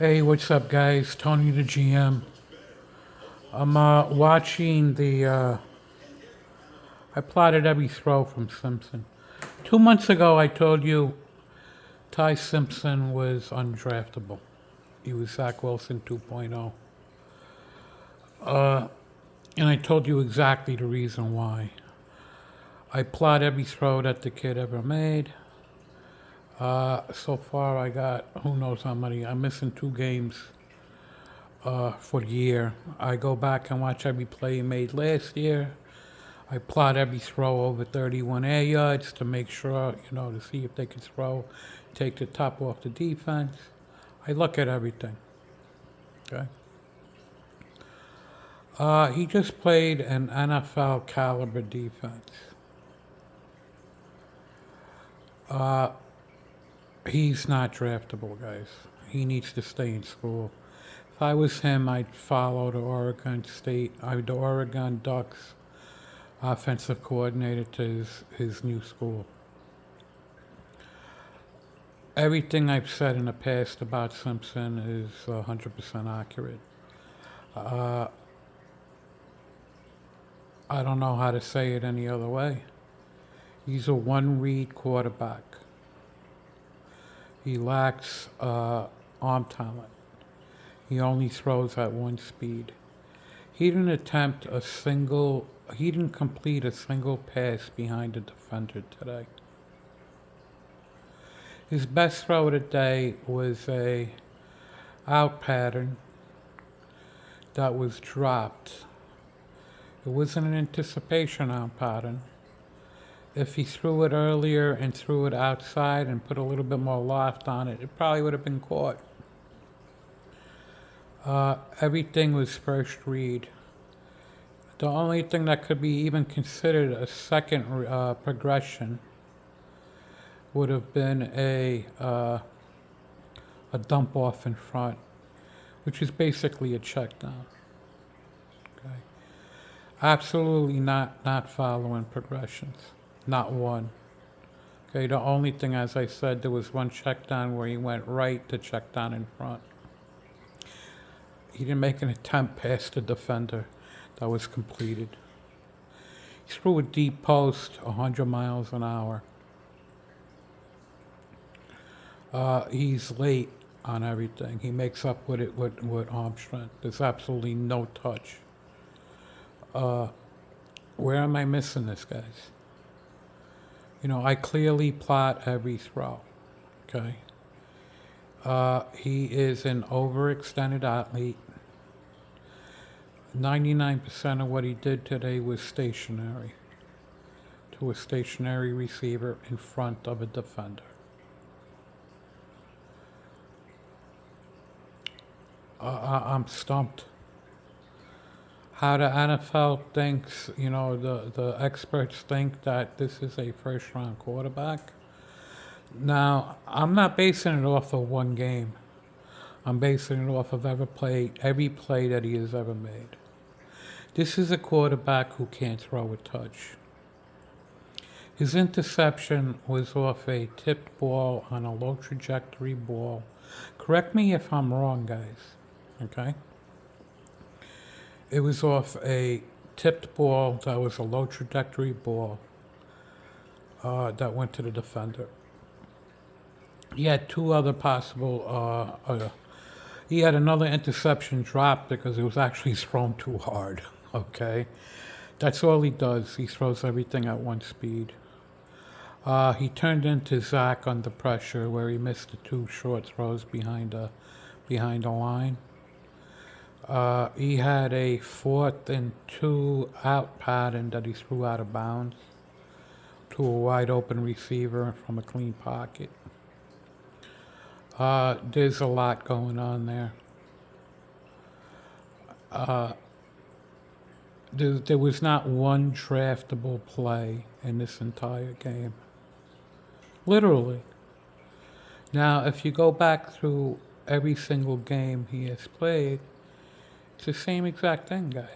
Hey, what's up, guys? Tony the GM. I'm watching I plotted every throw from Simpson. 2 months ago, I told you Ty Simpson was undraftable. He was Zach Wilson 2.0. And I told you exactly the reason why. I plot every throw that the kid ever made. So far, I got who knows how many. I'm missing 2 games for the year. I go back and watch every play he made last year. I plot every throw over 31 air yards to make sure, to see if they could throw, take the top off the defense. I look at everything. Okay. He just played an NFL caliber defense. He's not draftable, guys. He needs to stay in school. If I was him, I'd follow the the Oregon Ducks offensive coordinator to his new school. Everything I've said in the past about Simpson is 100% accurate. I don't know how to say it any other way. He's a one-read quarterback. He lacks arm talent. He only throws at one speed. He didn't complete a single pass behind the defender today. His best throw of the day was a out pattern that was dropped. It wasn't an anticipation out pattern. If he threw it earlier and threw it outside and put a little bit more loft on it, it probably would have been caught. Everything was first read. The only thing that could be even considered a second progression would have been a dump off in front, which is basically a check down. Okay. Absolutely not following progressions. Not one. Okay, the only thing, as I said, there was one check down where he went right to check down in front. He didn't make an attempt past the defender that was completed. He threw a deep post 100 miles an hour. He's late on everything. He makes up with arm strength. There's absolutely no touch. Where am I missing this, guys? I clearly plot every throw. Okay. He is an overextended athlete. 99% of what he did today was stationary to a stationary receiver in front of a defender. I'm stumped. How the NFL thinks, the experts think that this is a first round quarterback. Now, I'm not basing it off of one game. I'm basing it off of every play that he has ever made. This is a quarterback who can't throw a touch. His interception was off a tipped ball on a low trajectory ball. Correct me if I'm wrong, guys. Okay? It was off a tipped ball that was a low trajectory ball that went to the defender. He had two other possible. He had another interception dropped because it was actually thrown too hard. Okay, that's all he does. He throws everything at one speed. He turned into Zach under pressure, where he missed the two short throws behind the line. He had a 4th and 2 out pattern that he threw out of bounds to a wide open receiver from a clean pocket. There's a lot going on there. There was not one draftable play in this entire game. Literally. Now, if you go back through every single game he has played, it's the same exact thing, guys.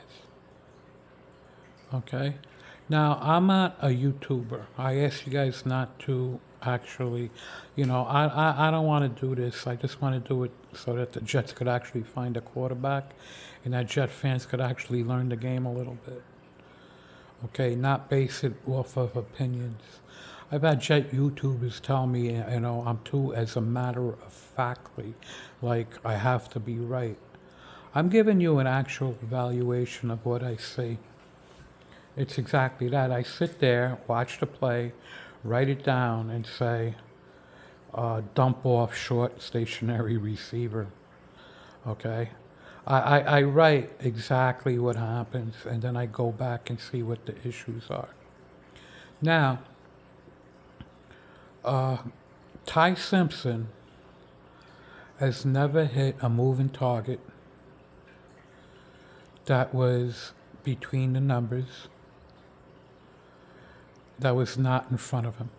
Okay? Now, I'm not a YouTuber. I ask you guys not to actually, I don't want to do this. I just want to do it so that the Jets could actually find a quarterback and that Jet fans could actually learn the game a little bit. Okay, not base it off of opinions. I've had Jet YouTubers tell me, I'm too, as a matter of factly, like I have to be right. I'm giving you an actual evaluation of what I see. It's exactly that. I sit there, watch the play, write it down, and say, dump off short stationary receiver. Okay? I write exactly what happens, and then I go back and see what the issues are. Now, Ty Simpson has never hit a moving target that was between the numbers, that was not in front of him.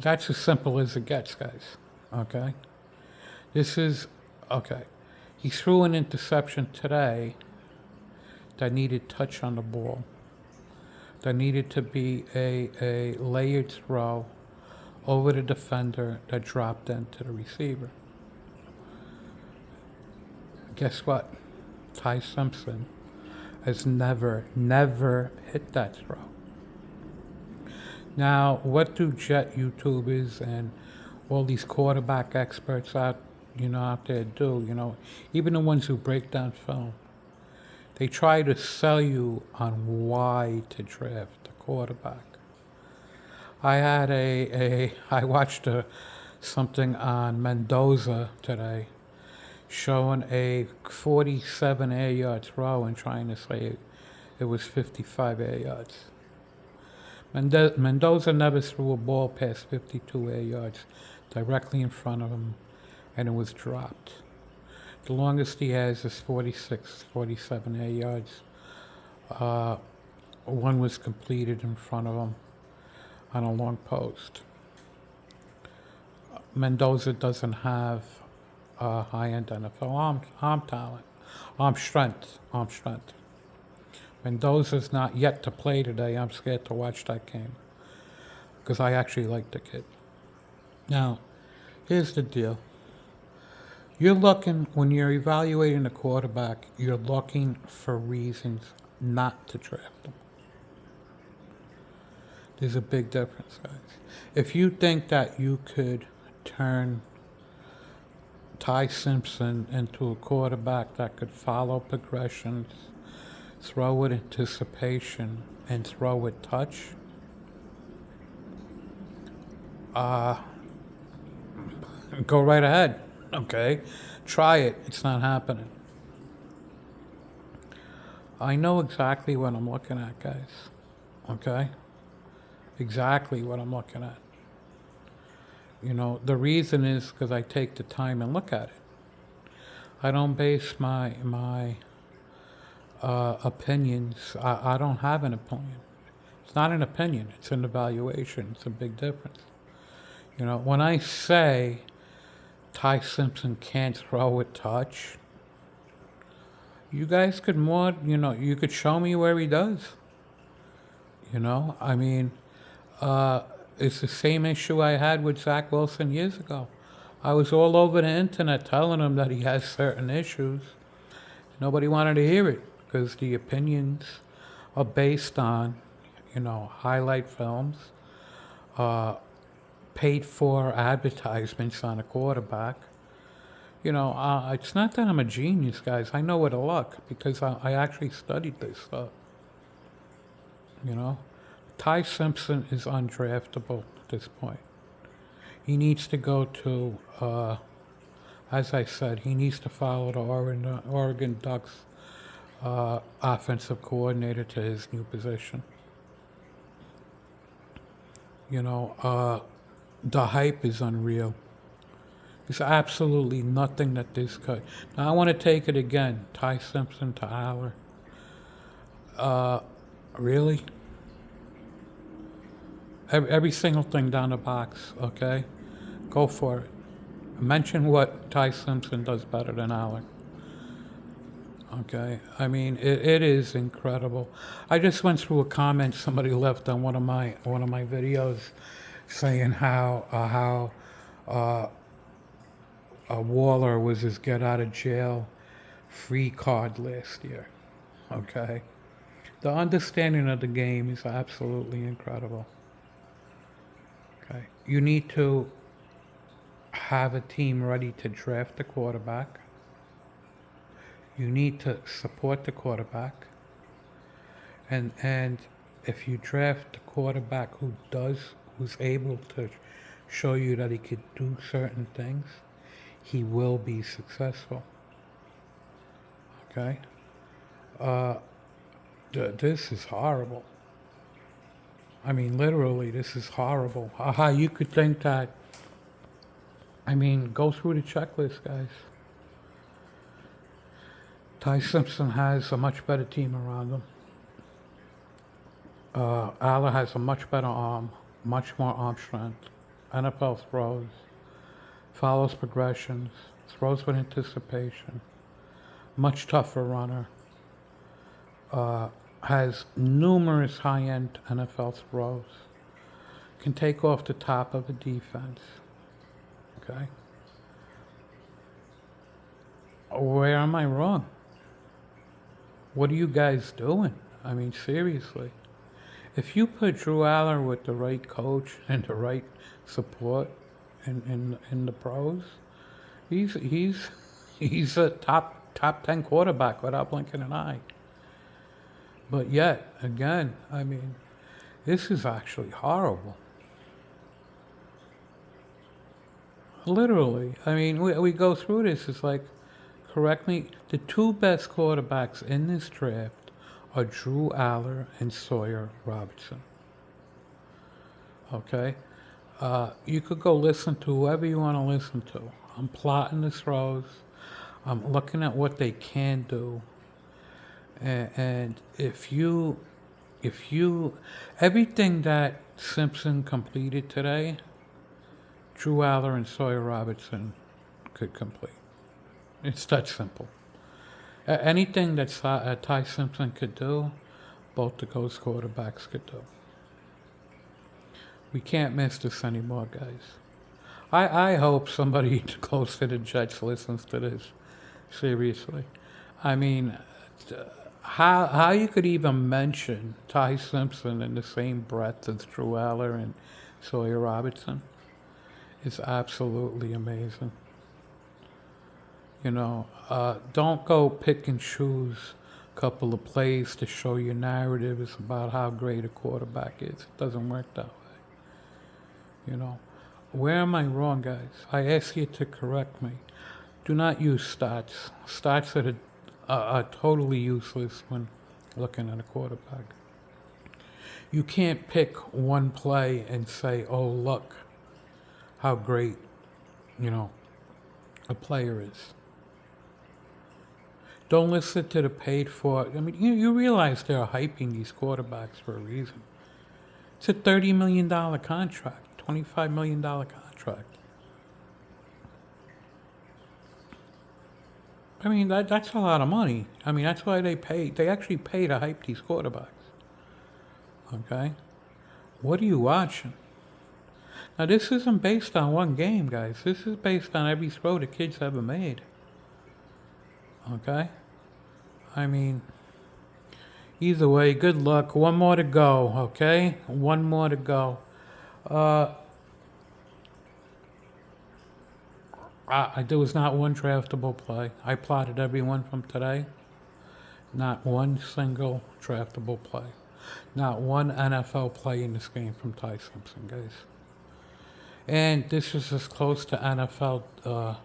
That's as simple as it gets, guys. Okay? Okay. He threw an interception today that needed touch on the ball. There needed to be a layered throw over the defender that dropped into the receiver. Guess what? Ty Simpson has never hit that throw. Now, what do Jet YouTubers and all these quarterback experts out there do? Even the ones who break down film, they try to sell you on why to draft a quarterback. I watched something on Mendoza today, showing a 47 air yard throw and trying to say it was 55 air yards. Mendoza never threw a ball past 52 air yards directly in front of him, and it was dropped. The longest he has is 46, 47 air yards. One was completed in front of him on a long post. Mendoza doesn't have high-end NFL arm talent, arm strength. Mendoza's not yet to play today. I'm scared to watch that game because I actually like the kid. Now, here's the deal. When you're evaluating a quarterback, you're looking for reasons not to draft them. There's a big difference, guys. If you think that you could turn Ty Simpson into a quarterback that could follow progressions, throw with anticipation, and throw with touch, go right ahead. Okay? Try it. It's not happening. I know exactly what I'm looking at, guys. Okay? Exactly what I'm looking at. The reason is because I take the time and look at it. I don't base my opinions. I don't have an opinion. It's not an opinion. It's an evaluation. It's a big difference. When I say Ty Simpson can't throw with touch, you guys could you could show me where he does. It's the same issue I had with Zach Wilson years ago. I was all over the internet telling him that he has certain issues. Nobody wanted to hear it because the opinions are based on, highlight films, paid for advertisements on a quarterback. It's not that I'm a genius, guys. I know where to look because I actually studied this stuff. Ty Simpson is undraftable at this point. He needs to go to, as I said, he needs to follow the Oregon Ducks offensive coordinator to his new position. The hype is unreal. There's absolutely nothing that this could. Now I want to take it again. Ty Simpson to Allar. Really? Every single thing down the box, okay? Go for it. Mention what Ty Simpson does better than Allar. Okay, I mean it is incredible. I just went through a comment somebody left on one of my videos, saying how Waller was his get out of jail free card last year. Okay, the understanding of the game is absolutely incredible. Okay, you need to have a team ready to draft the quarterback. You need to support the quarterback. And if you draft a quarterback who's able to show you that he could do certain things, he will be successful. Okay? Uh, this is horrible. I mean, literally, this is horrible. How you could think that? I mean, go through the checklist, guys. Ty Simpson has a much better team around him. Allar has a much better arm, much more arm strength. NFL throws, follows progressions, throws with anticipation, much tougher runner, has numerous high-end NFL throws, can take off the top of a defense. Okay? Where am I wrong? What are you guys doing? I mean, seriously. If you put Drew Allar with the right coach and the right support in the pros, he's he's a top 10 quarterback without blinking an eye. But yet again, I mean, this is actually horrible. Literally, I mean, we go through this. It's like, correct me, the two best quarterbacks in this draft are Drew Allar and Sawyer Robertson. Okay? You could go listen to whoever you want to listen to. I'm plotting the throws. I'm looking at what they can do. And if you, everything that Simpson completed today, Drew Allar and Sawyer Robertson could complete. It's that simple. Anything that Ty Simpson could do, both of those quarterbacks could do. We can't miss this anymore, guys. I hope somebody close to the Jets listens to this. Seriously. I mean, how you could even mention Ty Simpson in the same breath as Drew Allar and Sawyer Robertson is absolutely amazing. You know, don't go pick and choose a couple of plays to show your narratives about how great a quarterback is. It doesn't work that way. You know, where am I wrong, guys? I ask you to correct me. Do not use stats. Stats are totally useless when looking at a quarterback. You can't pick one play and say, oh, look how great, you know, a player is. Don't listen to the paid for. I mean, you realize they're hyping these quarterbacks for a reason. It's a $30 million contract, $25 million contract. I mean, that's a lot of money. I mean, that's why they pay. They actually pay to hype these quarterbacks. Okay? What are you watching? Now, this isn't based on one game, guys. This is based on every throw the kid's ever made. Okay? I mean, either way, good luck. One more to go, okay? One more to go. There was not one draftable play. I plotted every one from today. Not one single draftable play. Not one NFL play in this game from Ty Simpson, guys. And this is as close to NFL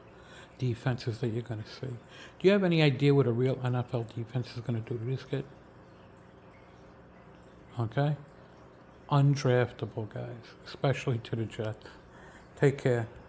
defenses that you're going to see. Do you have any idea what a real NFL defense is going to do to this kid? Okay? Undraftable, guys, especially to the Jets. Take care.